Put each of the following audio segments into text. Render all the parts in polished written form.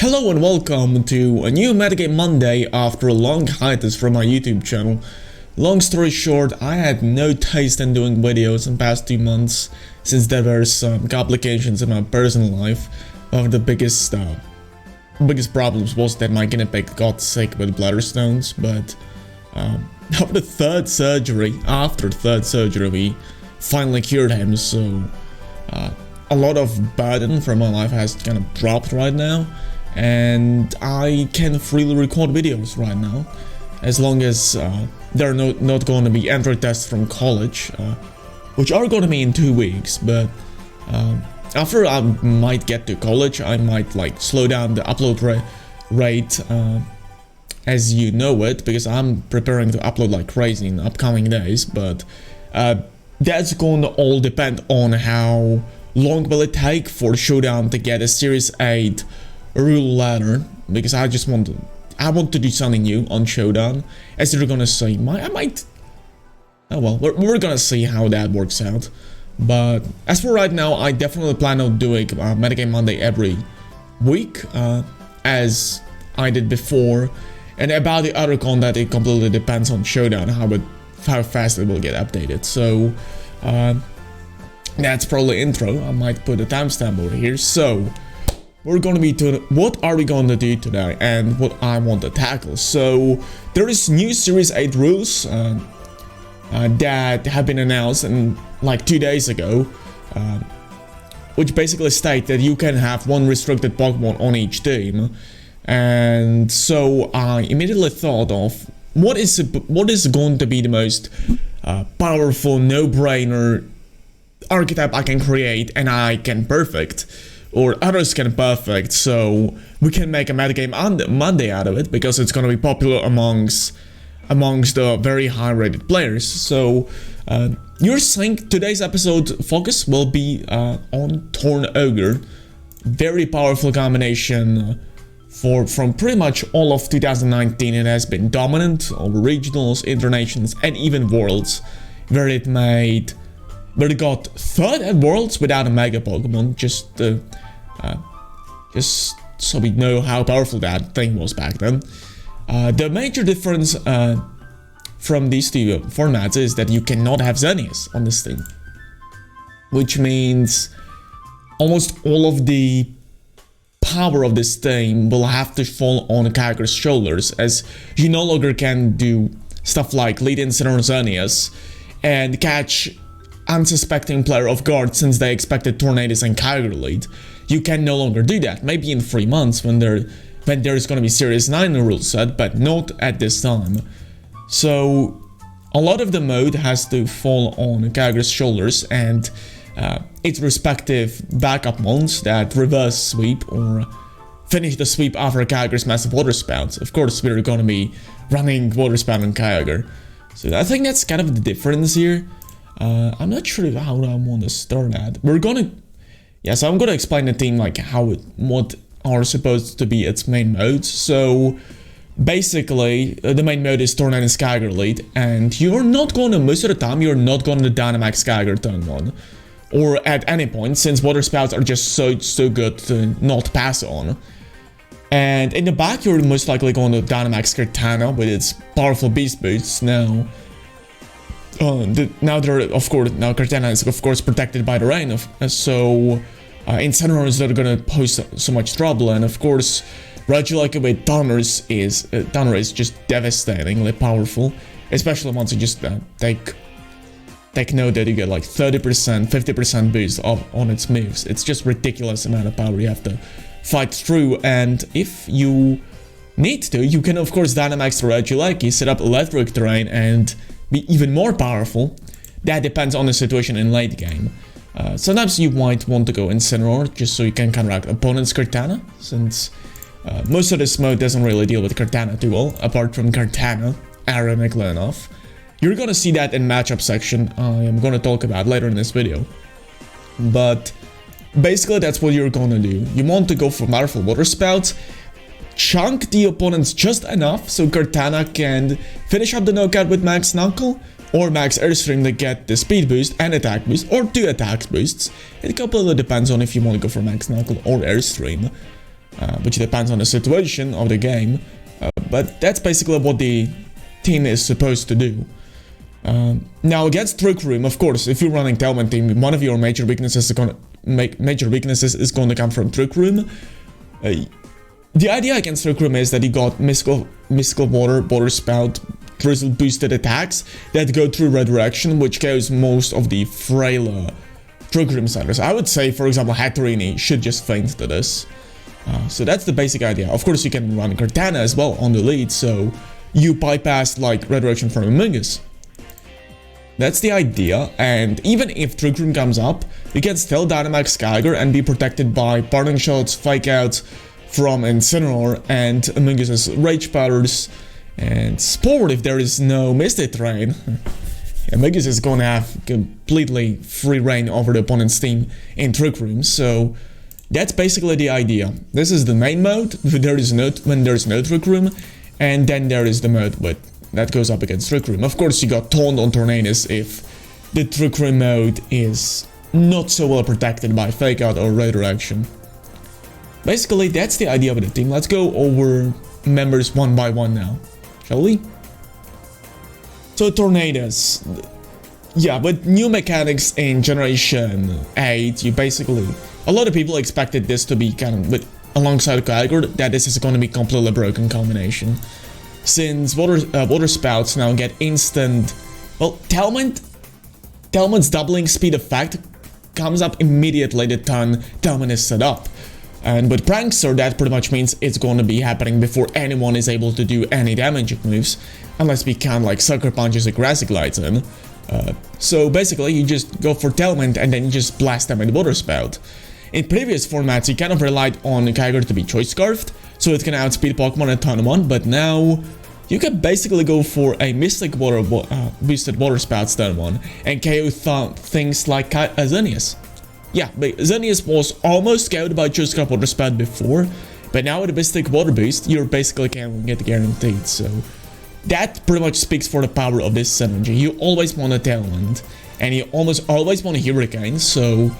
Hello and welcome to a new Metagame Monday after a long hiatus from my YouTube channel. Long story short, I had no taste in doing videos in the past 2 months since there were some complications in my personal life. One of the biggest problems was that my guinea pig got sick with bladder stones, but after the third surgery, we finally cured him, so a lot of burden from my life has kind of dropped right now, and I can freely record videos right now, as long as there are not going to be entry tests from college, which are going to be in 2 weeks, but after I might get to college, I might like slow down the upload rate as you know it, because I'm preparing to upload like crazy in the upcoming days, but that's going to all depend on how long will it take for Showdown to get a Series 8 rule ladder, because I want to do something new on Showdown, as you're gonna see. Oh well, we're gonna see how that works out. But as for right now, I definitely plan on doing Metagame Monday every week, as I did before. And about the other content, it completely depends on Showdown, how fast it will get updated. So that's probably intro. I might put a timestamp over here. So we're going to be doing what are we going to do today and what I want to tackle. So there is new Series 8 rules that have been announced like 2 days ago, which basically state that you can have one restricted Pokemon on each team. And so I immediately thought of what is going to be the most powerful no-brainer archetype I can create and I can perfect, or others can perfect, so we can make a Metagame Monday out of it, because it's going to be popular amongst the very high rated players. So you're saying today's episode focus will be on Ogre. Very powerful combination from pretty much all of 2019. It has been dominant over regionals, internations, and even worlds, where it got third at worlds without a mega Pokemon, just so we know how powerful that thing was back then. The major difference from these two formats is that you cannot have Xenius on this thing, which means almost all of the power of this thing will have to fall on Kyogre's shoulders, as you no longer can do stuff like lead Incineroar Xenius and catch unsuspecting player off guard since they expected Tornadus and Kyogre lead. You can no longer do that, maybe in 3 months when there's going to be Series 9 rule set, but not at this time. So a lot of the mode has to fall on Kyogre's shoulders and its respective backup mons that reverse sweep or finish the sweep after Kyogre's massive water spouts. Of course, we're going to be running water spout on Kyogre. So I think that's kind of the difference here. I'm not sure how I want to start that. So I'm gonna explain the team, like what are supposed to be its main modes. So basically, the main mode is Tornadus Kyogre lead, and most of the time, you're not going to Dynamax Kyogre turn 1, or at any point, since water spouts are just so good to not pass on. And in the back, you're most likely going to Dynamax Kartana with its powerful beast boosts now. Kartana is of course protected by the rain, so Incineroar is not gonna pose so much trouble, and of course Regieleki with Thunder is just devastatingly powerful, especially once you just take note that you get like 30%, 50% boost on its moves. It's just ridiculous amount of power you have to fight through, and if you need to, you can of course Dynamax the Regieleki, set up electric terrain, and be even more powerful. That depends on the situation in late game. Sometimes you might want to go Incineroar just so you can counteract opponent's Kartana, since most of this mode doesn't really deal with Kartana too well, apart from Kartana, ironically enough. You're gonna see that in matchup section I am gonna talk about later in this video. But basically that's what you're gonna do. You want to go for powerful water spouts, chunk the opponents just enough so Kartana can finish up the knockout with Max Knuckle, or Max Airstream to get the speed boost and attack boost, or 2 attack boosts. It completely depends on if you want to go for Max Knuckle or Airstream. which depends on the situation of the game. But that's basically what the team is supposed to do. Now against Trick Room, of course, if you're running Tailwind team, one of your major weaknesses is going to come from Trick Room. The idea against Trick Room is that you got Mystical Water Spout, Drizzle boosted attacks that go through Redirection, which kills most of the frailer Trick Room starters. I would say, for example, Hatterini should just faint to this. So that's the basic idea. Of course, you can run Cortana as well on the lead, so you bypass like Redirection from Amogus. That's the idea, and even if Trick Room comes up, you can still Dynamax Kyogre and be protected by Parting Shots, Fake Outs from Incineroar and Amongus's Rage Powders, and Sport if there is no Misty Terrain. Amogus is gonna have completely free reign over the opponent's team in Trick Room, so that's basically the idea. This is the main mode, when there's no Trick Room, and then there is the mode that goes up against Trick Room. Of course, you got Taunt on Tornadus if the Trick Room mode is not so well protected by Fake Out or Redirection. Basically, that's the idea of the team. Let's go over members one by one now, shall we? So Tornadus. Yeah, with new mechanics in Generation 8, you basically... A lot of people expected this to be kind of... alongside Kyogre, that this is going to be completely broken combination. Since Water Spouts now get instant... Well, Tailwind's doubling speed effect comes up immediately the turn Tailwind is set up. And with Prankster, that pretty much means it's going to be happening before anyone is able to do any damage moves, unless we count like Sucker Punches or Grassy Glides in. So basically, you just go for Tailwind and then you just blast them with Water Spout. In previous formats, you kind of relied on Kyogre to be Choice Scarfed, so it can outspeed Pokemon a ton one, but now you can basically go for a Mystic boosted Water Spout turn 1 and KO things like Xenius. Yeah, but Xenius was almost KO'd by Choice Scarf Water Spout before, but now with a Mystic Water Boost, you're basically can get guaranteed, so that pretty much speaks for the power of this synergy. You always want a Tailwind, and you almost always want a Hurricane, so...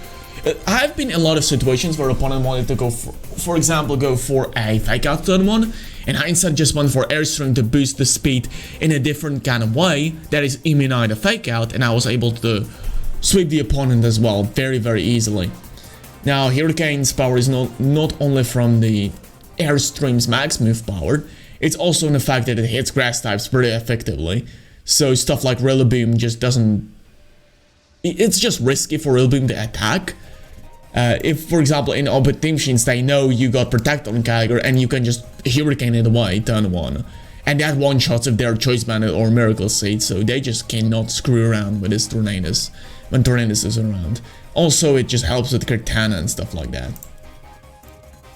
I've been in a lot of situations where opponent wanted to go for example, go for a Fake Out turn 1, and I instead just went for Airstream to boost the speed in a different kind of way that is immunized to Fake Out, and I was able to sweep the opponent as well very, very easily. Now, Hurricane's power is not only from the Airstream's max move power, it's also in the fact that it hits grass types pretty effectively, so stuff like Rillaboom just doesn't... It's just risky for Rillaboom to attack. If, for example, in Orbit Team Machines, they know you got Protect on Kyogre and you can just Hurricane it away, turn 1. And that one-shots if they're Choice Banded or Miracle Seed, so they just cannot screw around with this Tornadus when Tornadus is around. Also, it just helps with Cortana and stuff like that.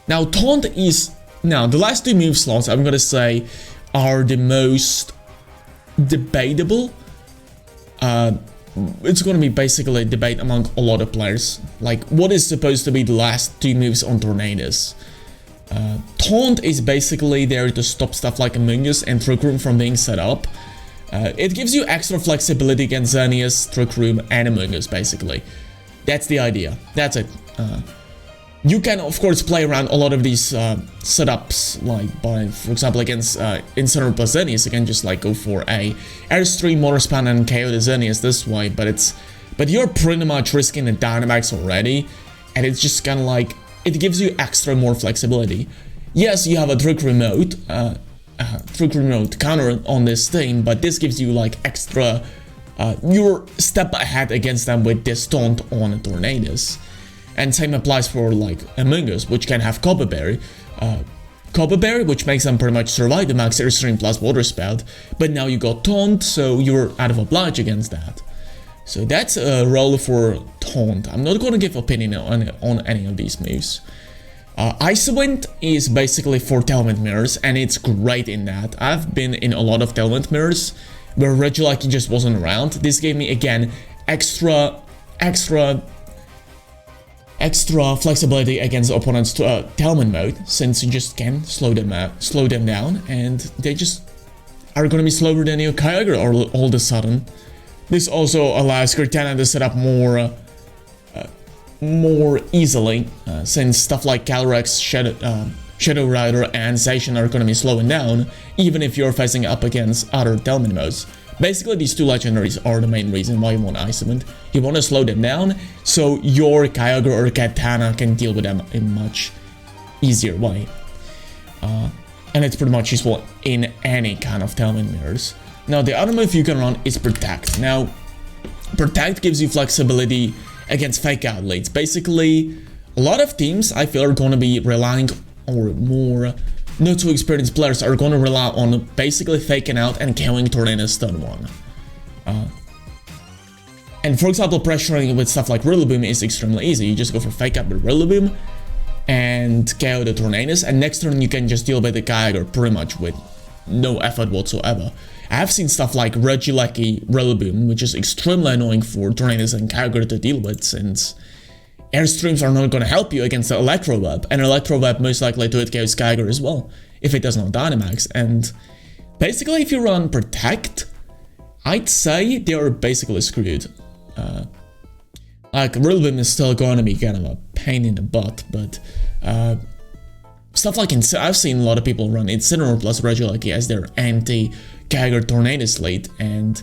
Now, Taunt is... Now, the last two move slots, I'm gonna say, are the most debatable. It's gonna be basically a debate among a lot of players. Like, what is supposed to be the last two moves on Tornadus? Taunt is basically there to stop stuff like Amogus and Trick Room from being set up. It gives you extra flexibility against Xenius, Trick Room, and Amogus, basically. That's the idea. That's it. You can, of course, play around a lot of these setups, like by, for example, against Incineroar plus Xenius, you can just like go for a Airstream, Water Spout, and KO the Xenius this way, but you're pretty much risking the Dynamax already, and it's just kind of like, it gives you extra more flexibility. Yes, you have a Trick Room mode counter on this thing, but this gives you like extra, you're a step ahead against them with this Taunt on a Tornadus. And same applies for like Amogus, which can have Copper Berry, which makes them pretty much survive the max Airstream plus Water Spout, but now you got Taunt, so you're out of oblige against that. So that's a role for Taunt. I'm not going to give opinion on any of these moves. Ice Wind is basically for Tailwind mirrors, and it's great in that. I've been in a lot of Tailwind mirrors where Regieleki just wasn't around. This gave me, again, extra flexibility against opponents to Tailwind mode, since you just can slow them down, and they just are going to be slower than your Kyogre all of a sudden. This also allows Cortana to set up more easily, since stuff like Calyrex, Shadow Rider and Zacian are gonna be slowing down, even if you're facing up against other Talman modes. Basically, these two legendaries are the main reason why you want Ice Summon. You want to slow them down, so your Kyogre or Katana can deal with them in a much easier way. And it's pretty much useful in any kind of Talman mirrors. Now, the other move you can run is Protect. Now, Protect gives you flexibility against fake out leads. Basically, a lot of teams, I feel, are going to be relying, or more not too experienced players are going to rely on basically faking out and killing Tornadus stun 1. And for example, pressuring with stuff like Rillaboom is extremely easy. You just go for fake out with Rillaboom and KO the Tornadus, and next turn you can just deal with the Kyogre pretty much with no effort whatsoever. I have seen stuff like Regieleki Rillaboom, which is extremely annoying for Tornadus and Kyogre to deal with, since Airstreams are not going to help you against the Electro Web, and Electro Web most likely to hit KO Kyogre as well, if it does not Dynamax. And basically, if you run Protect, I'd say they're basically screwed. Like, Rillaboom is still going to be kind of a pain in the butt, but stuff like I've seen a lot of people run Incineroar plus Regieleki as their anti-Kyogre Tornadus lead, and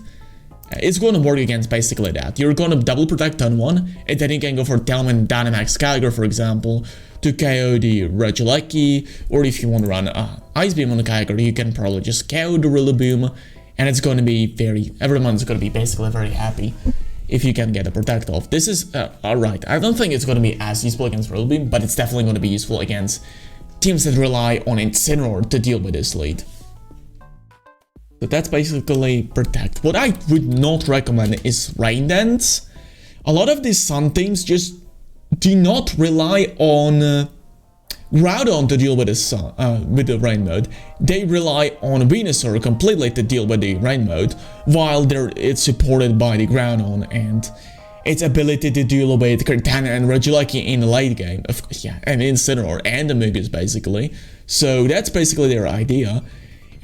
it's going to work against basically that. You're going to double protect turn 1, and then you can go for Talman Dynamax Kyogre, for example, to KO the Regieleki, or if you want to run Ice Beam on the Kyogre, you can probably just KO the Rillaboom, and it's going to be everyone's going to be basically very happy if you can get a protect off. This is, alright, I don't think it's going to be as useful against Rillaboom, but it's definitely going to be useful against teams that rely on Incineroar to deal with this lead. So that's basically Protect. What I would not recommend is Rain Dance. A lot of these Sun teams just do not rely on Groudon to deal with the Rain mode. They rely on Venusaur completely to deal with the Rain mode, while it's supported by the Groudon and its ability to deal with Katana and Regieleki in the late game. And Incineroar and the Amogus basically. So that's basically their idea.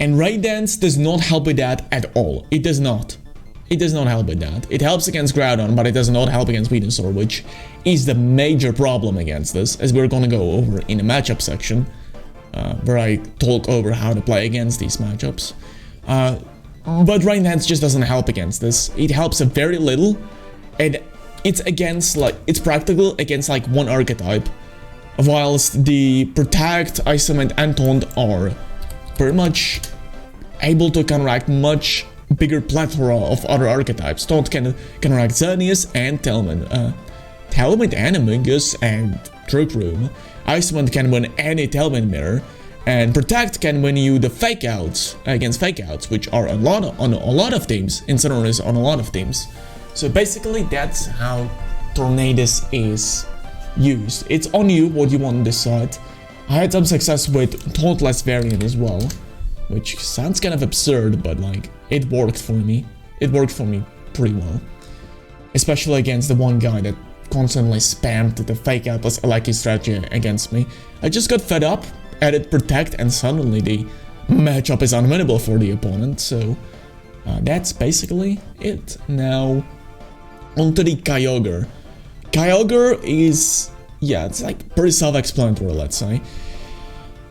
And Rain Dance does not help with that at all. It does not. It does not help with that. It helps against Groudon, but it does not help against Venusaur, which is the major problem against this, as we're gonna go over in the matchup section, where I talk over how to play against these matchups. But Rain Dance just doesn't help against this. It helps a very little, and it's practical against like one archetype, whilst the Protect, Ice Summon, and Taunt are pretty much able to counteract much bigger plethora of other archetypes. Taunt can counteract Xerneas and Talman. Talman and Amogus and Trick Room. Ice Summon can win any Talman mirror, and Protect can win you the fake outs against fake outs, which are on a lot of teams. Incineroar is on a lot of teams. So basically, that's how Tornadus is used. It's on you what you want to decide. I had some success with Tauntless variant as well, which sounds kind of absurd, but like, it worked for me. It worked for me pretty well. Especially against the one guy that constantly spammed the fake out plus Eleki strategy against me. I just got fed up, added Protect, and suddenly the matchup is unwinnable for the opponent, so that's basically it. Now, onto the Kyogre. Kyogre is, yeah, it's like pretty self-explanatory, let's say.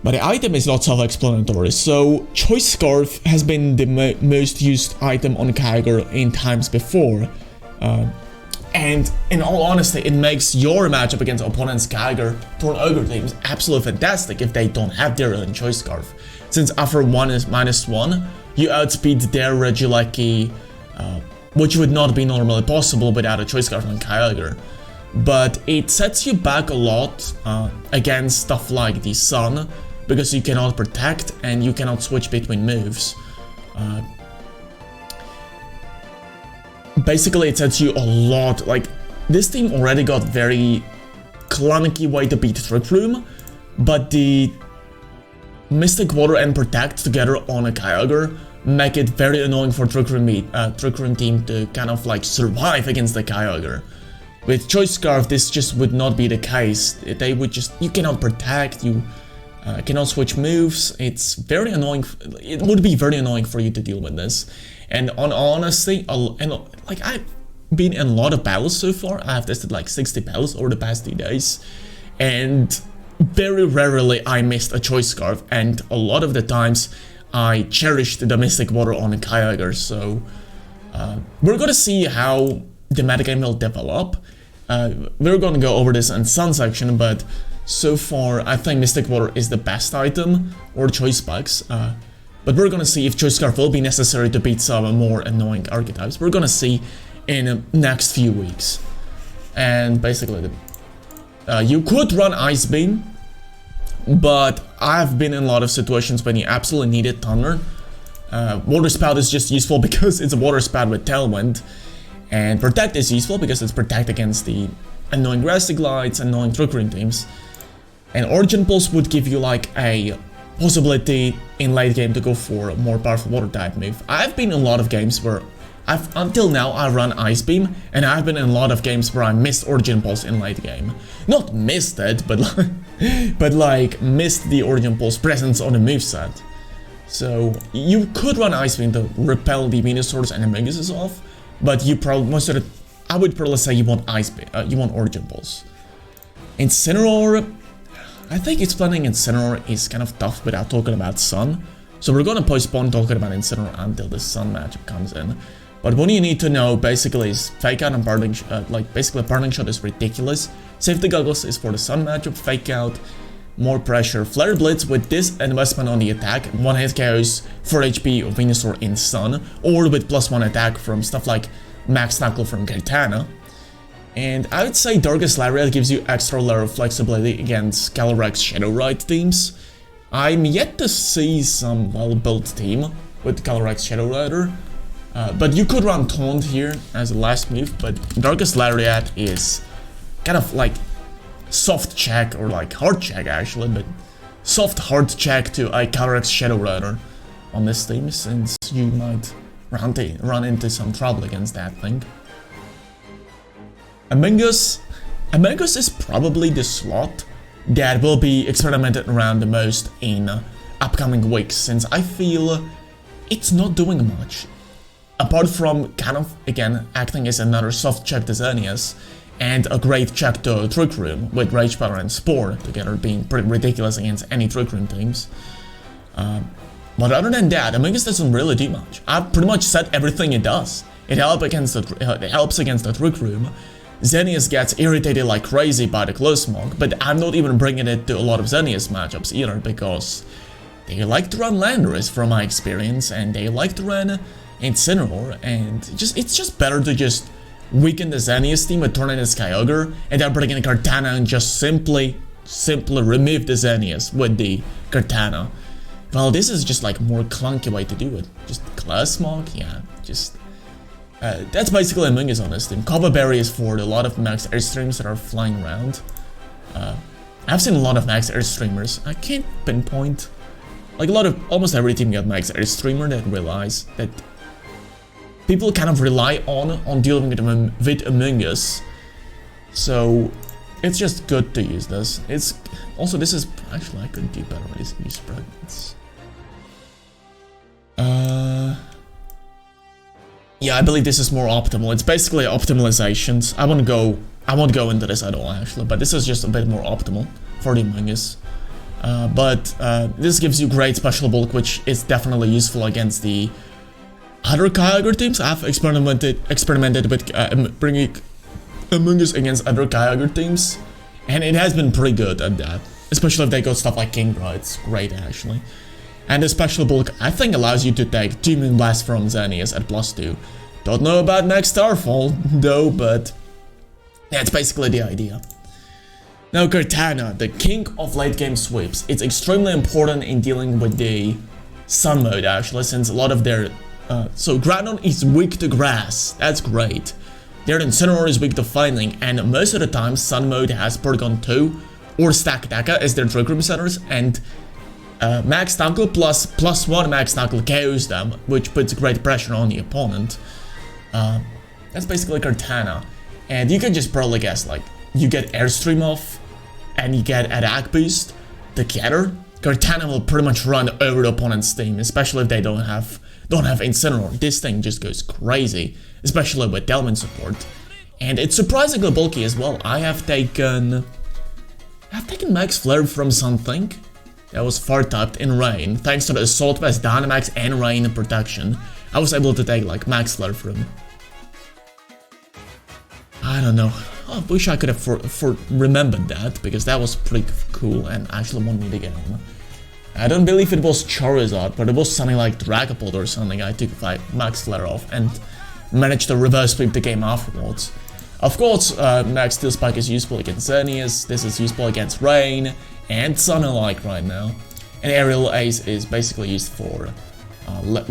But the item is not self-explanatory, so Choice Scarf has been the most used item on Kyogre in times before. And in all honesty, it makes your matchup against opponent's Kyogre Ogre teams absolutely fantastic if they don't have their own Choice Scarf. Since after 1 is -1, you outspeed their Regieleki, which would not be normally possible without a Choice Scarf on Kyogre. But it sets you back a lot against stuff like the Sun, because you cannot protect and you cannot switch between moves. Basically, it sets you a lot, like, this team already got very clunky way to beat Trick Room, but the Mystic Water and Protect together on a Kyogre make it very annoying for Trick Room team to kind of like survive against the Kyogre. With Choice Scarf, this just would not be the case. They would just, you cannot protect, you cannot switch moves. It's very annoying. It would be very annoying for you to deal with this. And on honesty, like, I've been in a lot of battles so far. I have tested like 60 battles over the past 2 days, and very rarely I missed a choice scarf, and a lot of the times I cherished the Mystic Water on Kyogre, so we're gonna see how the metagame will develop. We're gonna go over this in Sun section, but so far I think Mystic Water is the best item, or choice spikes, but we're gonna see if choice scarf will be necessary to beat some more annoying archetypes. We're gonna see in the next few weeks. And basically, you could run Ice Beam, but I've been in a lot of situations when you absolutely needed Thunder. Water Spout is just useful because it's a Water Spout with Tailwind, and Protect is useful because it's Protect against the annoying Grassy Glides, annoying Trick Room teams. And Origin Pulse would give you like a possibility in late game to go for a more powerful Water type move. I've been in a lot of games where until now I run Ice Beam, and I've been in a lot of games where I missed Origin Pulse in late game. Not missed it, but like missed the Origin Pulse presence on the moveset. So you could run Ice Beam to repel the Venusaurs and the Munguses off, but you probably I would probably say you want Ice Beam, you want Origin Pulse. Incineroar, I think explaining Incineroar is kind of tough without talking about Sun, so we're gonna postpone talking about Incineroar until the Sun matchup comes in. But what you need to know basically is Fake Out and Parting basically Parting Shot is ridiculous. Safety Goggles is for the Sun matchup, Fake Out, more pressure. Flare Blitz with this investment on the attack, 1-hit KOs, 4 HP of Venusaur in Sun, or with +1 attack from stuff like Max Knuckle from Kartana. And I would say Darkest Lariat gives you extra layer of flexibility against Calyrex Shadow Ride teams. I'm yet to see some well-built team with Calyrex Shadow Rider. But you could run Taunt here as a last move, but Darkest Lariat is kind of like soft check, or like hard check actually, but soft hard check to a Calyrex Shadow Rider on this team, since you might run into some trouble against that thing. Amoonguss is probably the slot that will be experimented around the most in upcoming weeks, since I feel it's not doing much. Apart from kind of, again, acting as another soft check to Xerneas, and a great check to Trick Room, with Rage Powder and Spore together being pretty ridiculous against any Trick Room teams. But other than that, Amoonguss doesn't really do much. I've pretty much said everything it does. It helps against the Trick Room. Xerneas gets irritated like crazy by the Close Smog, but I'm not even bringing it to a lot of Xerneas matchups either, because they like to run Landorus from my experience, and they like to run Incineroar, and it's just better to just weaken the Xerneas team with Tornadus Kyogre, and then bring in Kartana and just simply remove the Xerneas with the Kartana. Well, this is just like more clunky way to do it. Just Close Smog, yeah, just that's basically Amoonguss on this team. Kava Berry is for a lot of max Airstreams that are flying around. I've seen a lot of max Airstreamers. I can't pinpoint. Like almost every team got max Airstreamer that realize that people kind of rely on dealing with Amoonguss. So it's just good to use this. It's also, this is actually, I could do better with these fragments. Yeah, I believe this is more optimal. It's basically optimizations. I won't go into this at all actually, but this is just a bit more optimal for the Amoonguss. This gives you great special bulk, which is definitely useful against the other Kyogre teams. I've experimented with bringing Amoonguss against other Kyogre teams, and it has been pretty good at that, especially if they got stuff like Kingdra. It's great actually. And the special bulk, I think, allows you to take 2 Moonblast from Xerneas at +2. Don't know about Max Starfall though, but that's basically the idea. Now Kartana, the king of late game sweeps. It's extremely important in dealing with the Sun mode actually, since a lot of their so Groudon is weak to grass. That's great. Their Incineroar is weak to Fighting, and most of the time Sun mode has Porygon 2 or Stakataka as their Trick Room centers, and Max Knuckle plus 1 Max Knuckle KOs them, which puts great pressure on the opponent. That's basically Kartana, and you can just probably guess, like, you get Airstream off and you get Attack Boost together. Kartana will pretty much run over the opponent's team, especially if they don't have Incineroar. This thing just goes crazy, especially with Delmin support. And it's surprisingly bulky as well. I have taken I've taken Max Flare from something that was far tapped in Rain. Thanks to the Assault Vest, Dynamax, and Rain protection, I was able to take like Max Flare from. I don't know. I wish I could have remembered that, because that was pretty cool and actually won me the game. I don't believe it was Charizard, but it was something like Dragapult or something. I took like Max Flare off and managed to reverse sweep the game afterwards. Of course, Max Steel Spike is useful against Xerneas, this is useful against Rain and Sunny-like right now. And Aerial Ace is basically used for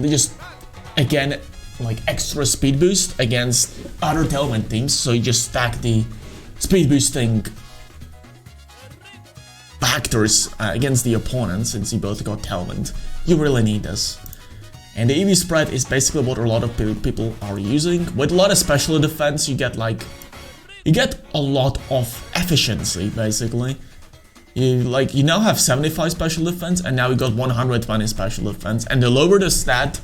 just, again, like extra speed boost against other Tailwind teams, so you just stack the speed boosting factors against the opponent, since you both got Tailwind. You really need this. And the EV spread is basically what a lot of people are using. With a lot of special defense, you get a lot of efficiency, basically. You now have 75 special defense, and now you got 120 special defense. And the lower the stat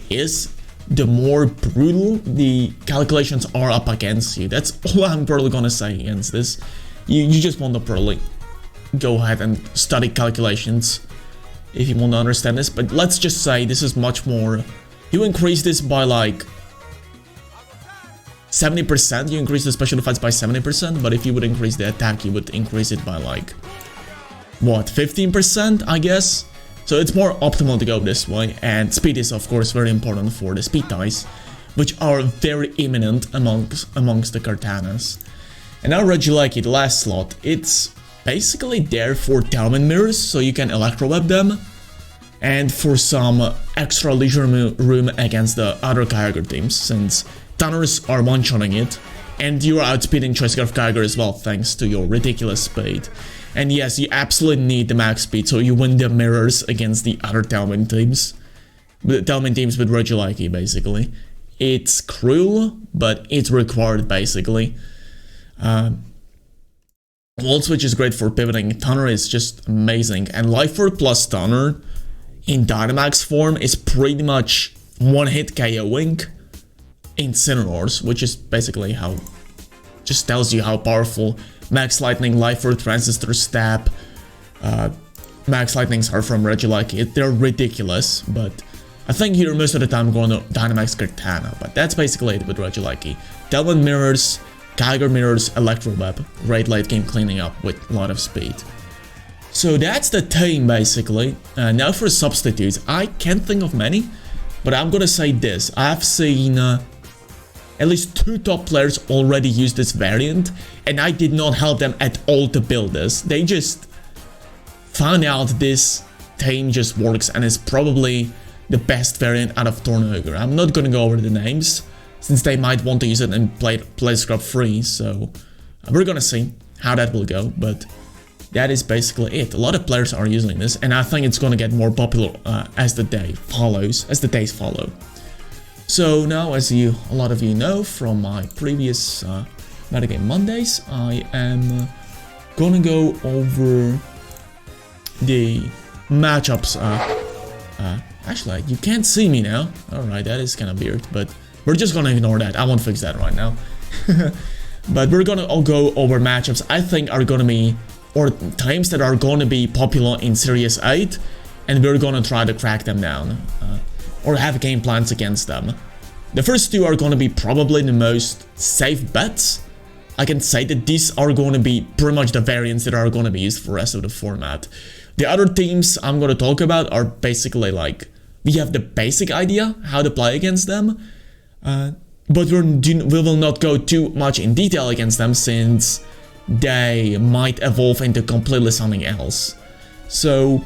is, the more brutal the calculations are up against you. That's all I'm probably gonna say against this. You just want to probably go ahead and study calculations if you want to understand this, but let's just say this is much more. You increase this by like 70%, you increase the special defense by 70%, but if you would increase the attack, you would increase it by like, what, 15%, I guess? So it's more optimal to go this way, and speed is of course very important for the speed ties, which are very imminent amongst the Kartanas. And now Regieleki, the last slot, it's basically there for Tailwind mirrors, so you can Electro Web them, and for some extra leisure room against the other Kyogre teams, since Tunners are one-shotting it, and you are outspeeding Choice Scarf Kyogre as well, thanks to your ridiculous speed. And yes, you absolutely need the max speed, so you win the mirrors against the other Tailwind teams. The Tailwind teams with Regieleki, basically. It's cruel, but it's required, basically. Volt Switch is great for pivoting. Tunner is just amazing. And Life Orb plus Tunner in Dynamax form is pretty much one-hit KOing Incineroars, which is basically how... just tells you how powerful Max Lightning, Life Orb, Transistor Stab, Max Lightnings are from Regieleki. They're ridiculous, but I think here most of the time I'm going to Dynamax Kartana, but that's basically it with Regieleki. Tailwind mirrors, Kyogre mirrors, Electro Web, great late game cleaning up with a lot of speed. So that's the team basically. Now for substitutes, I can't think of many, but I'm gonna say this. I've seen at least 2 top players already use this variant, and I did not help them at all to build this. They just found out this team just works and is probably the best variant out of Tornadus. I'm not gonna go over the names, since they might want to use it in play scrub free, so we're gonna see how that will go, but that is basically it. A lot of players are using this, and I think it's gonna get more popular as the days follow. So now, as a lot of you know from my previous Metagame Mondays, I am gonna go over the matchups. Actually, you can't see me now. Alright, that is kind of weird, but we're just gonna ignore that. I won't fix that right now. But we're gonna all go over matchups I think are gonna be, or teams that are gonna be popular in Series 8, and we're gonna try to crack them down, or have game plans against them. The first 2 are gonna be probably the most safe bets. I can say that these are gonna be pretty much the variants that are gonna be used for the rest of the format. The other teams I'm gonna talk about are basically like, we have the basic idea how to play against them, but we will not go too much in detail against them, since they might evolve into completely something else. So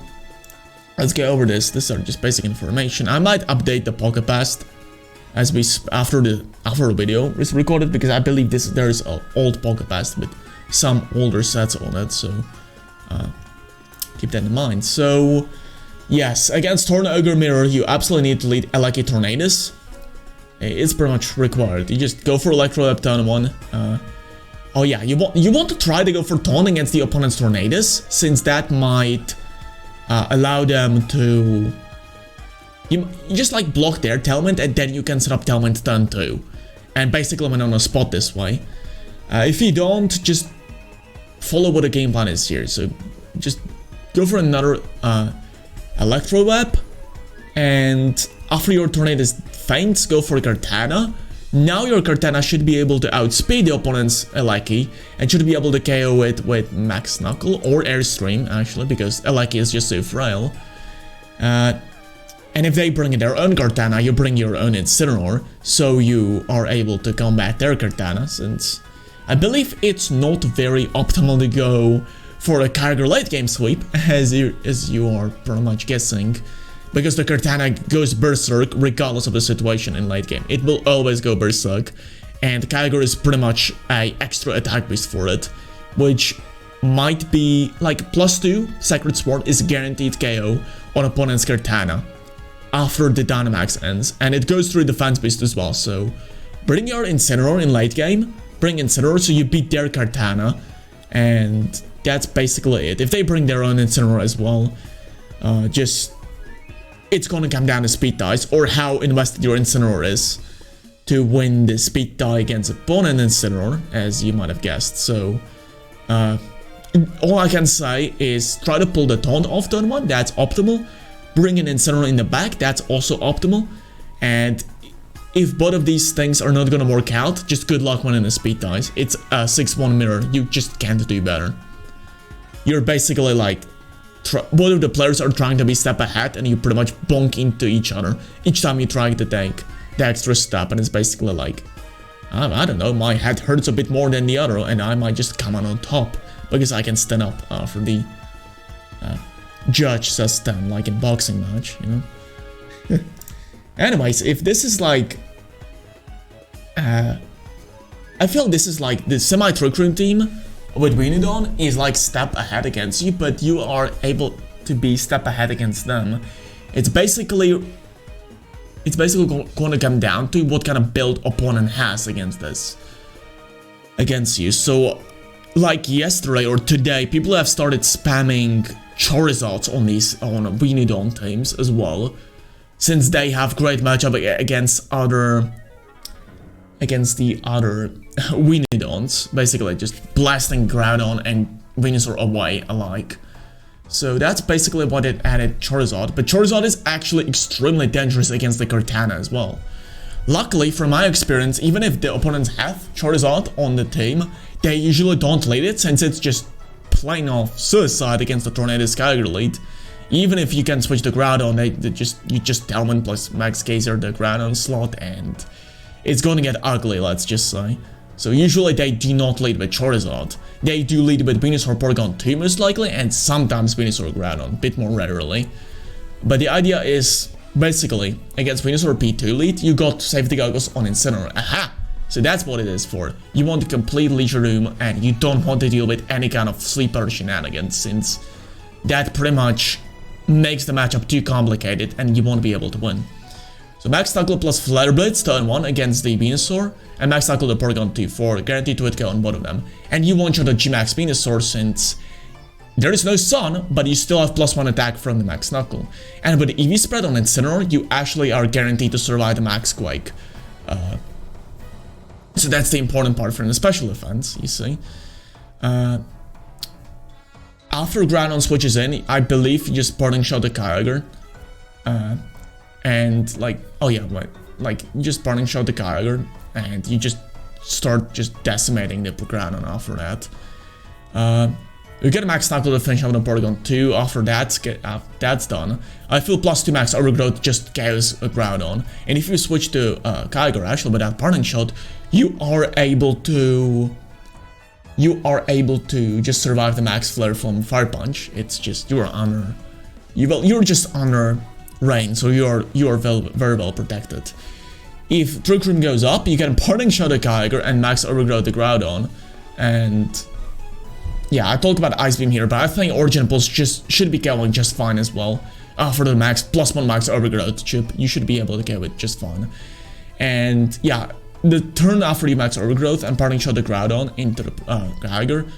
let's go over this. These are just basic information. I might update the Poké Pass as after the video is recorded, because I believe there's an old Poké Pass with some older sets on it, so keep that in mind. So yes, against Tornadus Mirror, you absolutely need to lead Eleki Tornadus. It's pretty much required. You just go for Electro Web turn 1. Oh yeah, you want to try to go for Taunt against the opponent's Tornadus, since that might allow them to... You just like block their Tailwind, and then you can set up Tailwind turn 2. And basically win on a spot this way. If you don't, just follow what the game plan is here. So just go for another Electro Web, and after your Tornadus feints, go for Kartana. Now your Kartana should be able to outspeed the opponent's Eleki and should be able to KO it with Max Knuckle or Airstream, actually, because Eleki is just so frail. And if they bring their own Kartana, you bring your own Incineroar, so you are able to combat their Kartana, since I believe it's not very optimal to go for a Kyogre late game sweep, as you are pretty much guessing, because the Kartana goes Berserk regardless of the situation in late game. It will always go Berserk, and Kyogre is pretty much a extra attack boost for it, which might be like +2 Sacred Sword is guaranteed KO on opponent's Kartana after the Dynamax ends, and it goes through defense boost as well. So bring your Incineroar in late game, bring Incineroar so you beat their Kartana, and that's basically it. If they bring their own Incineroar as well, it's gonna come down to speed dice or how invested your Incineroar is to win the speed die against opponent Incineroar, as you might have guessed. So all I can say is try to pull the taunt off turn 1, that's optimal. Bring an Incineroar in the back, that's also optimal. And if both of these things are not gonna work out, just good luck winning the speed dice. It's a 6-1 mirror, you just can't do better. You're basically like, both of the players are trying to be step ahead and you pretty much bonk into each other each time you try to take the extra step, and it's basically like, I don't know, my head hurts a bit more than the other and I might just come on top because I can stand up after the judge says stand, like in boxing match, you know. Anyways, if this is like, I feel this is like the semi-Trick Room team with Venodon is like step ahead against you, but you are able to be step ahead against them. It's basically going to come down to what kind of build opponent has against you. So like yesterday or today, people have started spamming Charizards on Venodon teams as well, since they have great matchup against the other Venodons, basically just blasting Groudon and Venusaur away alike. So that's basically what it added Charizard, but Charizard is actually extremely dangerous against the Kartana as well. Luckily, from my experience, even if the opponents have Charizard on the team, they usually don't lead it, since it's just plain off suicide against the Tornadus Kyogre lead. Even if you can switch the Groudon, you just Delman plus Max Geyser the Groudon slot, and it's gonna get ugly, let's just say. So usually they do not lead with Charizard. They do lead with Venusaur Porygon 2 most likely, and sometimes Venusaur Groudon, a bit more rarely. But the idea is, basically, against Venusaur P2 lead, you got Safety Goggles on Incineroar. Aha! So that's what it is for. You want a complete leisure room, and you don't want to deal with any kind of sleeper shenanigans, since that pretty much makes the matchup too complicated, and you won't be able to win. So Max Knuckle plus Flare Blitz turn 1 against the Venusaur, and Max Knuckle the Porygon 2 for guaranteed to hit KO on both of them. And you want your G-Max Venusaur, since there is no Sun, but you still have +1 attack from the Max Knuckle. And with the EV spread on Incineroar, you actually are guaranteed to survive the Max Quake. So that's the important part for the special defense, you see. After Groudon switches in, I believe you just parting shot the Kyogre. And like, oh yeah, right, like you just parting shot the Kyogre, and you just start just decimating the Groudon after that. You get a Max Knuckle to finish off the Porygon 2. After that's done, I feel +2 Max Overgrowth just KOs a Groudon. And if you switch to Kyogre, actually, with that parting shot, you are able to just survive the Max Flare from Fire Punch. It's just you're just under Rain, so you are very well protected. If Trick Room goes up, you can parting shot a Kyogre and Max Overgrowth the Groudon, and yeah, I talk about Ice Beam here, but I think Origin Pulse should be going just fine as well. After the Max +1 Max Overgrowth chip, you should be able to get it just fine. And yeah, the turn after you Max Overgrowth and parting shot the Groudon into the Kyogre,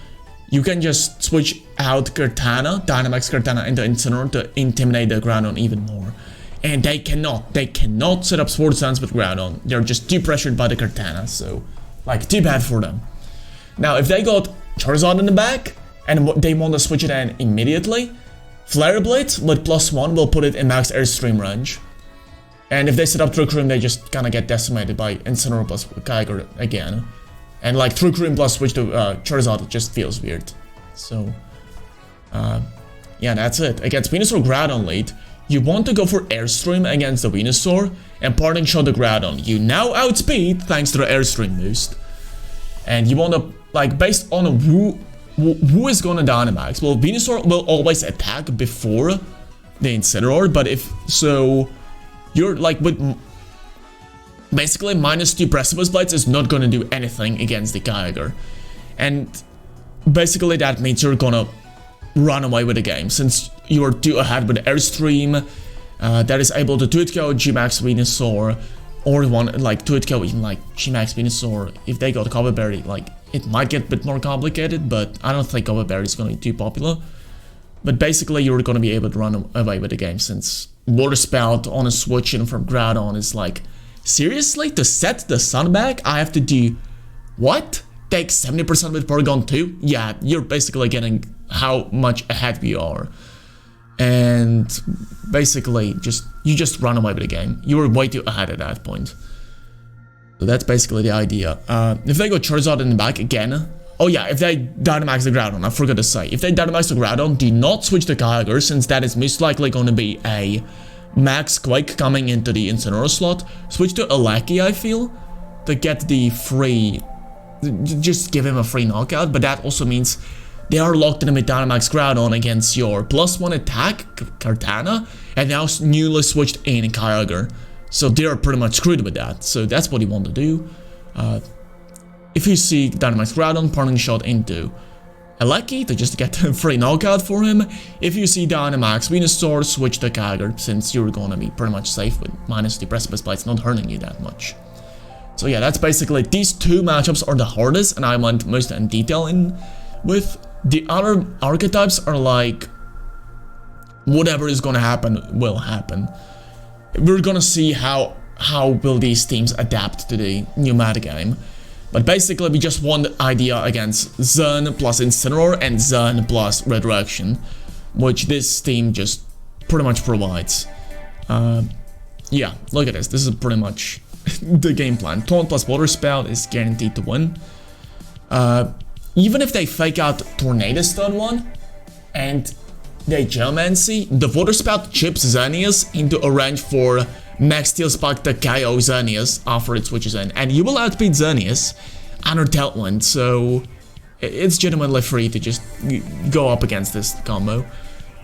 you can just switch out Kartana, Dynamax Kartana into Incineroar to intimidate the Groudon even more. And they cannot set up Swords Dance with Groudon. They're just too pressured by the Kartana, so like too bad for them. Now if they got Charizard in the back, and they want to switch it in immediately, Flare Blade with +1 will put it in max Airstream range. And if they set up Trick Room, they just kind of get decimated by Incineroar plus Kyogre again. And like Trick Room plus switch to Charizard, it just feels weird. So, yeah, that's it. Against Venusaur Groudon lead, you want to go for Airstream against the Venusaur and Parting Shot the Groudon. You now outspeed thanks to the Airstream boost. And you want to, like, based on who is going to Dynamax, well, Venusaur will always attack before the Incineroar, but if so, you're like with basically -2 Precipice Blades is not going to do anything against the Kyogre. And basically that means you're gonna run away with the game, since you're 2 ahead with Airstream that is able to 2-hit-KO G-Max Venusaur, or one like 2-hit-KO even like G-Max Venusaur. If they got Cover Berry, like it might get a bit more complicated, but I don't think Cover Berry is gonna be too popular. But basically you're gonna be able to run away with the game, since Water Spout on a switch in from Groudon is like, seriously? To set the Sun back, I have to do what? Take 70% with Porygon 2? Yeah, you're basically getting how much ahead we are. And basically, you just run away with the game. You were way too ahead at that point. So that's basically the idea. If they go Charizard in the back again... Oh yeah, if they Dynamax the Groudon, I forgot to say. If they Dynamax the Groudon, do not switch to Kyogre, since that is most likely going to be a Max Quake coming into the Incineroar slot. Switch to Alaki, I feel, to get the free... Just give him a free knockout, but that also means they are locked in with Dynamax Groudon against your +1 attack, Kartana, and now newly switched in Kyogre. So they are pretty much screwed with that, so that's what you want to do. If you see Dynamax Groudon, Parting Shot into Aleki to just get a free knockout for him. If you see Dynamax Venusaur, switch to Kyogre, since you're gonna be pretty much safe with -2 Precipice Blades not hurting you that much. So yeah, that's basically, these 2 matchups are the hardest, and I went most in detail in with. The other archetypes are like, whatever is gonna happen will happen. We're gonna see how will these teams adapt to the new metagame. But basically we just want the idea against Zen plus Incineroar and Zen plus Redirection, which this team just pretty much provides. Yeah, look at this. This is pretty much the game plan. Taunt plus Water Spout is guaranteed to win. Even if they fake out Tornadus turn 1 and they Geomancy, the Water Spout chips Xerneas into a range for Max Steel Spike to KO Xerneas after it switches in. And you will outbeat Xerneas under Tailwind, so it's genuinely free to just go up against this combo.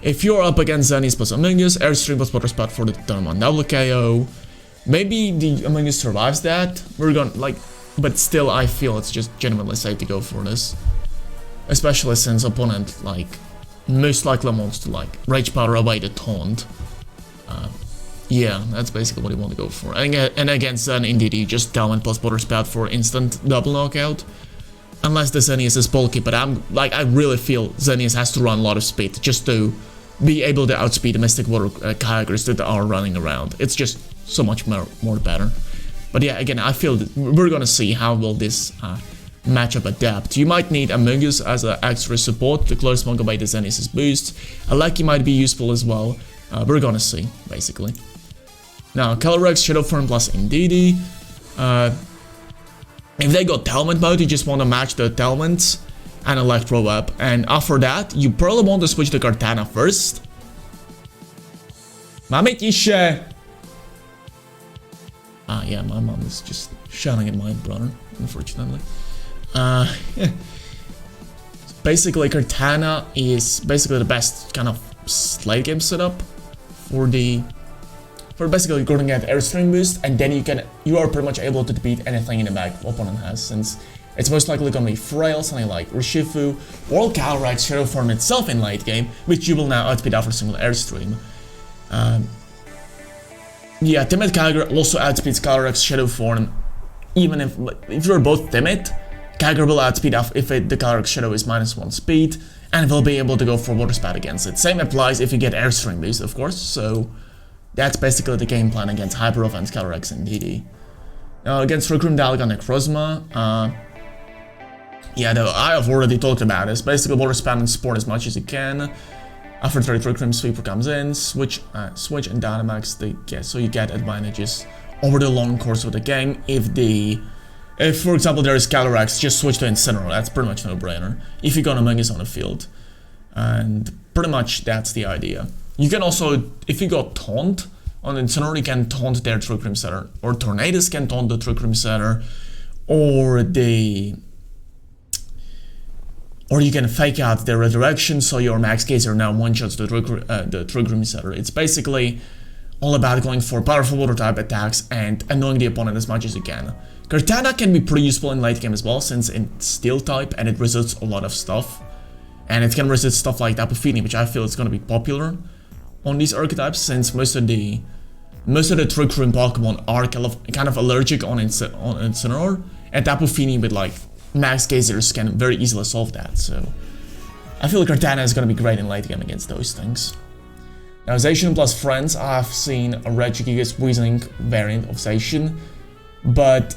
If you're up against Xerneas plus Amoonguss, Airstream plus Water Spout for the turn 1 double KO. Maybe the Amoonguss survives that. We're gonna like... But still, I feel it's just genuinely safe to go for this. Especially since opponent, like, most likely wants to, like, Rage Powder away the taunt. Yeah, that's basically what you want to go for. And against Zen, indeed, you just Tailwind plus Water Spout for instant double knockout. Unless the Xerneas is bulky, but I really feel Xerneas has to run a lot of speed just to be able to outspeed the Mystic Water Kyogres that are running around. It's just so much more better. But yeah, again, I feel that we're gonna see how will this matchup adapt. You might need Amoonguss as an extra support to close Mongo by the Xerneas' boost. Aleki might be useful as well. We're gonna see, basically. Now, Calyrex, Shadow Form plus Indeedee. If they got Tailwind mode, you just want to match the Tailwinds and Electro Web. And after that, you probably want to switch to Kartana first. Mamy ciszę! Yeah, my mom is just shouting at my brother, unfortunately. Basically, Kartana is basically the best kind of late game setup for basically going to get Airstream boost, and then you are pretty much able to beat anything in the back opponent has, since it's most likely going to be Frail, something like Urshifu, or Calyrex Shadow Form itself in late game, which you will now outspeed after a single Airstream. Yeah, Timid Kyogre also outspeeds Calyrex Shadow Form, even if you're both Timid, Kyogre will outspeed if the Calyrex Shadow is -1 speed, and will be able to go for Water Spout against it. Same applies if you get Airstream boost, of course, so that's basically the game plan against Hyper Offense, Calyrex, and DD. Now against Recruit Dialga Necrozma, Yeah, though, I have already talked about this. Basically, water spam and support as much as you can. After 33 Crim Sweeper comes in, switch and Dynamax, so you get advantages over the long course of the game. If for example there is Calyrex, just switch to Incineroar, that's pretty much no-brainer. If you got a Mungus on the field. And pretty much that's the idea. You can also, if you got Taunt on Incineroar, you can taunt their True Cream Setter. Or Tornadus can taunt the True Cream Setter. Or you can fake out their resurrection, so your Max Gazer now one-shots the True Cream Setter. It's basically all about going for powerful water type attacks and annoying the opponent as much as you can. Kartana can be pretty useful in late game as well, since it's steel type and it resists a lot of stuff. And it can resist stuff like Tapu Fini, which I feel is going to be popular on these archetypes, since most of the Trick Room Pokemon are kind of allergic on Incineroar, and Tapu Fini with like Max Gazers can very easily solve that. So I feel like Kartana is going to be great in late game against those things. Now, Zacian plus Friends, I've seen a Regigigas Weezing variant of Zacian, but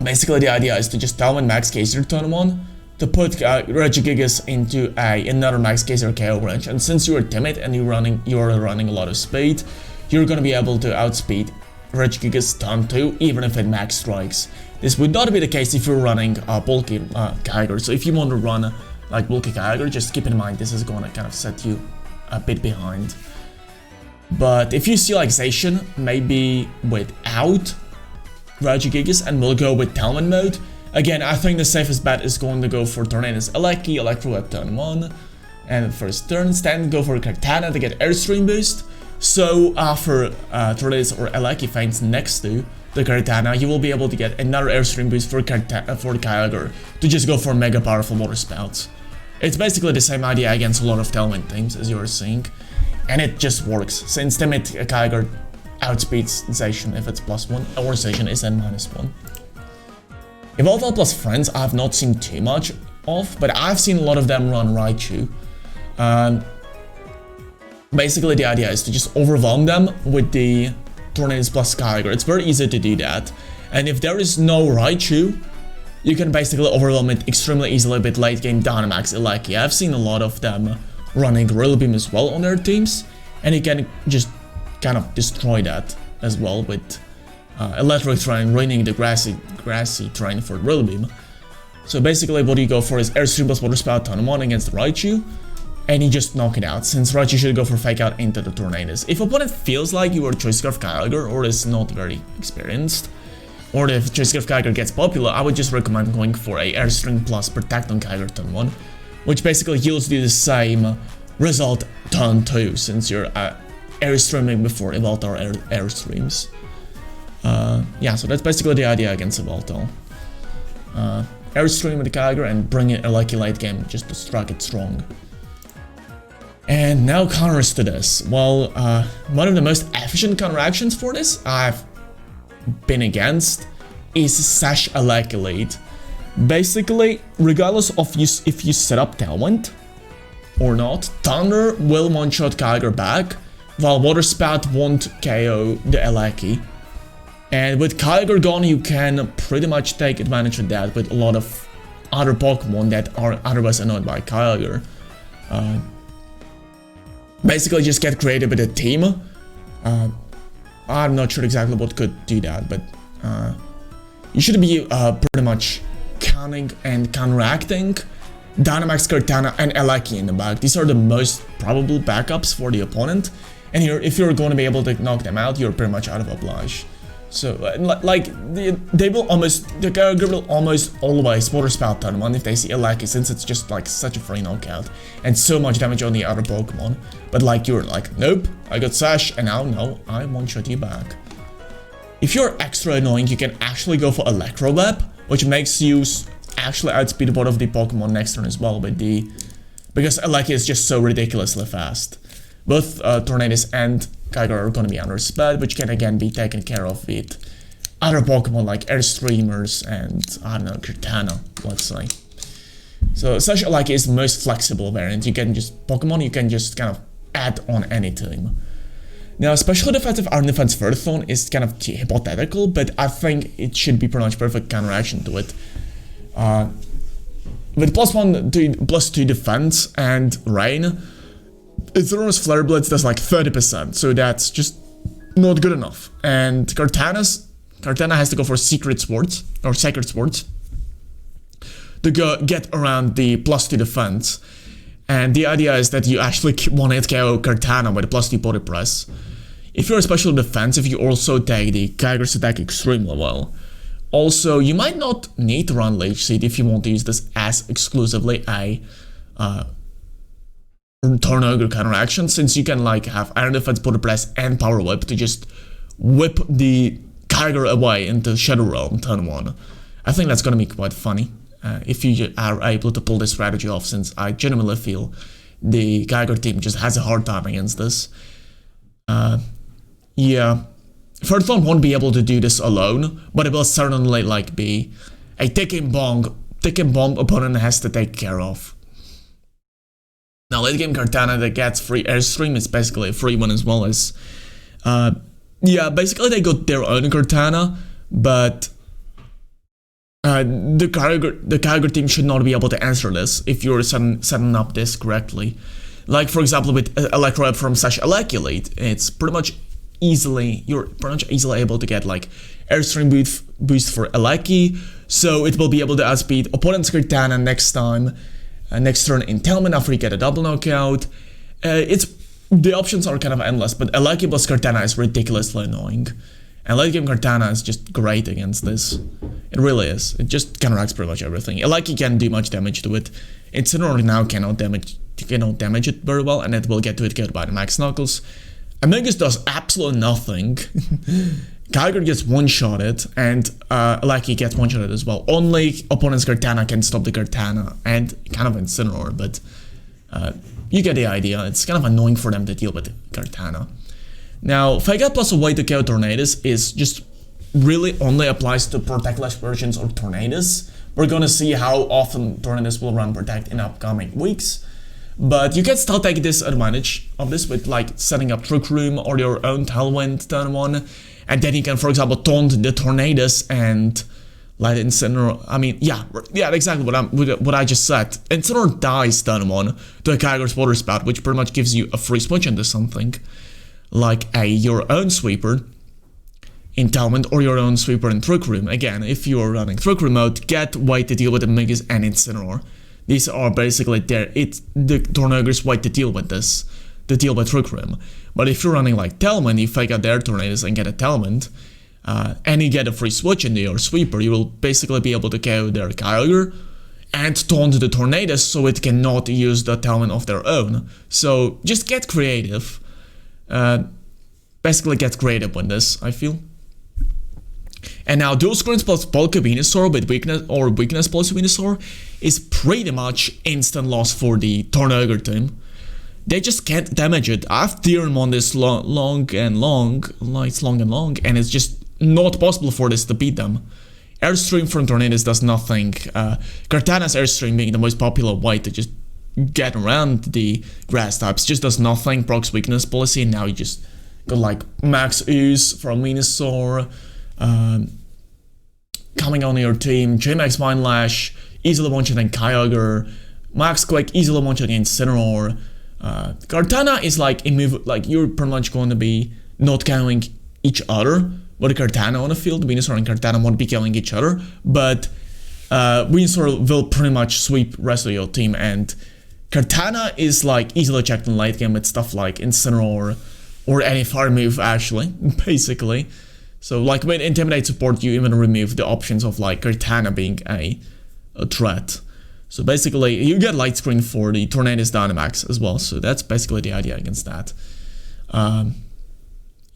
basically the idea is to just tell when Max Gazer turn 1 to put Regigigas into another Max Gazer KO range, and since you're timid and you're running a lot of speed, you're gonna be able to outspeed Regigigas turn 2 even if it max strikes. This would not be the case if you're running bulky Kyogre, so if you want to run like bulky Kyogre, just keep in mind this is gonna kind of set you a bit behind. But if you see like Zacian maybe without Regigigas and will go with Talman mode, again, I think the safest bet is going to go for Tornadus Eleki, Electro Web turn 1, and first turns, then go for Kartana to get Airstream boost. So after Tornadus or Eleki faints next to the Kartana, you will be able to get another Airstream boost for Kyogre to just go for mega powerful water spouts. It's basically the same idea against a lot of Tailwind teams, as you are seeing, and it just works, since timid Kyogre outspeeds Zacian if it's +1, or Zacian is then -1. Evolve plus Friends I've not seen too much of, but I've seen a lot of them run Raichu. Basically the idea is to just overwhelm them with the Tornadus plus Kyogre. It's very easy to do that, and if there is no Raichu, you can basically overwhelm it extremely easily with late game Dynamax Eleki. I've seen a lot of them running Rillabeam as well on their teams, and you can just kind of destroy that as well with Electric Terrain ruining the grassy terrain for Rillabeam. So basically what you go for is Airstream plus Water Spout turn 1 against Raichu, and you just knock it out, since Raichu should go for Fake Out into the Tornadus. If opponent feels like you are Choice Scarf Kyogre or is not very experienced, or if Choice Scarf Kyogre gets popular, I would just recommend going for a Airstream plus Protect on Kyogre turn 1, which basically yields you the same result turn 2, since you're Airstreaming before Yveltal Airstreams. Yeah, so that's basically the idea against Yveltal. Airstream with the Kyogre and bring it a lucky late game just to strike it strong. And now counters to this. Well, one of the most efficient counteractions for this I've been against is Sash Eleki lead. Basically, regardless of if you set up Tailwind or not, Thunder will one-shot Kyogre back, while Water Spout won't KO the Eleki. And with Kyogre gone, you can pretty much take advantage of that with a lot of other Pokemon that are otherwise annoyed by Kyogre. Basically just get creative with a team. I'm not sure exactly what could do that, but you should be pretty much counting and counteracting Dynamax, Kartana, and Eleki in the back. These are the most probable backups for the opponent, and if you're going to be able to knock them out, you're pretty much out of oblige. So, like, the Kyogre will almost always Water Spout turn 1 if they see Eleki, since it's just like such a free knockout and so much damage on the other Pokemon. But like, you're like, nope, I got Sash, and now no, I one-shot you back. If you're extra annoying, you can actually go for Electro Web, which makes you actually outspeed one of the Pokemon next turn as well, because Eleki is just so ridiculously fast. Both Tornadus and Kyogre are going to be under sped, which can again be taken care of with other Pokemon like Airstreamers and, I don't know, Kartana, let's say. So Sash Eleki is the most flexible variant. You can just kind of add on any team. Now, Special Defensive Iron Defense Verthon is kind of hypothetical, but I think it should be pretty much perfect counteraction to it. With +1 to +2 defense and Rain, Incineroar's Flare Blitz does like 30%, so that's just not good enough. And Kartana has to go for Secret Swords, or Sacred Swords, to get around the +2 defense. And the idea is that you actually want to KO Kartana with a +2 body press. If you're especially defensive, you also take the Kyogre's attack extremely well. Also, you might not need to run Leech Seed if you want to use this as exclusively a Tornadus counteraction, since you can like have Iron Defense, Body Press, and Power Whip to just whip the Kyogre away into Shadow Realm turn 1. I think that's gonna be quite funny if you are able to pull this strategy off, since I genuinely feel the Kyogre team just has a hard time against this. Yeah. Furthorn won't be able to do this alone, but it will certainly like be a ticking bomb opponent has to take care of. Now late game Kartana that gets free airstream is basically a free one, as well as yeah, basically they got their own Kartana, but the Kyogre team should not be able to answer this if you're setting up this correctly. Like for example with Electro from /Elecculate, it's pretty much you're pretty much easily able to get like airstream boost for Eleki, so it will be able to outspeed opponent's Kartana next time, next turn in Talman after you get a double knockout. The options are kind of endless, but Eleki plus Kartana is ridiculously annoying, and late game Kartana is just great against this. It really is. It just counteracts pretty much everything. Eleki can't do much damage to it. Incineroar now cannot damage it very well, and it will get to it killed by the Max Knuckles. Amogus does absolutely nothing. Kyogre gets one-shotted, and Eleki gets one-shotted as well. Only opponent's Kartana can stop the Kartana, and kind of Incineroar, but you get the idea. It's kind of annoying for them to deal with Kartana. Now, Fake Out plus a way to KO Tornadus is just really only applies to Protect-less versions of Tornadus. We're gonna see how often Tornadus will run Protect in upcoming weeks. But you can still take this advantage of this with like setting up Trick Room or your own Tailwind turn 1, and then you can, for example, taunt the Tornadus and let Incineroar. I mean, yeah, exactly what I just said. Incineroar dies turn 1 to a Kyogre's Water Spout, which pretty much gives you a free switch into something like your own Sweeper in Tailwind or your own Sweeper in Trick Room. Again, if you're running Trick Room mode, get way to deal with Amogus and Incineroar. These are basically the Tornadus way to deal with this, to deal with Trick Room. But if you're running like Tailwind, you fake out their Tornadus and get a Tailwind, and you get a free switch into your Sweeper, you will basically be able to KO their Kyogre and taunt the Tornadus so it cannot use the Tailwind of their own. So just get creative. Basically get creative with this, I feel. And now Dual Screens plus Bulky Venusaur with Weakness plus Venusaur is pretty much instant loss for the Tornadus team. They just can't damage it. I've theorem on this long, and it's just not possible for this to beat them. Airstream from Tornadus does nothing. Kartana's Airstream being the most popular way to just get around the grass types just does nothing. Procs Weakness policy, and now you just got like Max Ooze from Venusaur coming on your team, J-Max Mind Lash, easily one-shotting Kyogre, Max Quake, easily one-shotting Incineroar. Kartana is like a move, like you're pretty much going to be not KOing each other with Kartana on the field. Venusaur and Kartana won't be killing each other, but Venusaur will pretty much sweep rest of your team, and Kartana is like easily checked in late game with stuff like Incineroar or any fire move actually, basically. So like with Intimidate support, you even remove the options of like Kartana being a threat. So basically you get light screen for the Tornadus Dynamax as well, so that's basically the idea against that.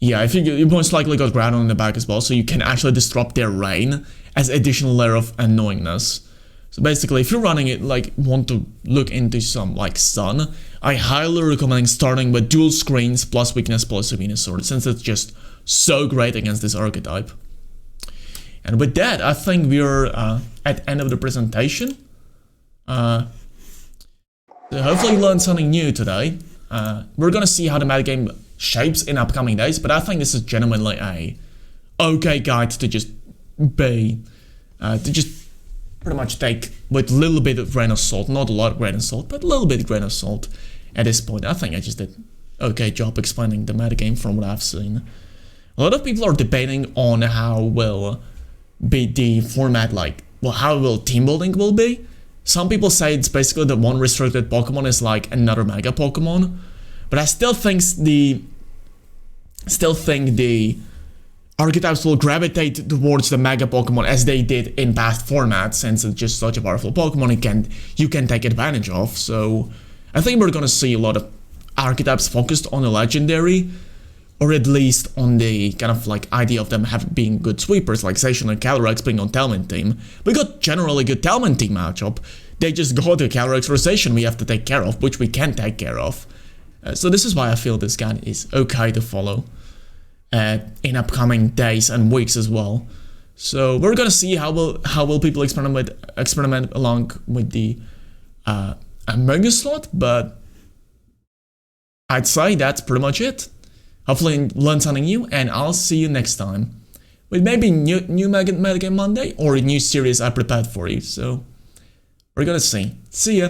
Yeah, I think you most likely got Groudon in the back as well, so you can actually disrupt their Rain as additional layer of annoyingness. So basically, if you're running it, like, want to look into some, like, Sun, I highly recommend starting with Dual Screens plus Weakness plus Venusaur, since it's just so great against this archetype. And with that, I think we're at the end of the presentation. So hopefully you learned something new today. We're gonna see how the metagame shapes in upcoming days, but I think this is genuinely a okay guide to just be, pretty much take with a little bit of grain of salt, not a lot of grain of salt, but a little bit of grain of salt at this point. I think I just did okay job explaining the metagame from what I've seen. A lot of people are debating on how will be the format, like, well, how will team building will be. Some people say it's basically that one restricted Pokemon is like another Mega Pokemon, but I still think the archetypes will gravitate towards the Mega Pokemon as they did in past formats, since it's just such a powerful Pokemon you can take advantage of. So I think we're gonna see a lot of archetypes focused on the legendary, or at least on the kind of like idea of them being good sweepers, like Zacian and Calyrex being on Talman team. We got generally good Talman team matchup. They just go to Calyrex or Zacian we have to take care of, which we can take care of. So this is why I feel this guy is okay to follow in upcoming days and weeks as well. So we're gonna see how will people experiment along with the Mega slot, but I'd say that's pretty much it. Hopefully learn something new, and I'll see you next time with maybe new Metagame Monday or a new series I prepared for you. So we're gonna see. See ya.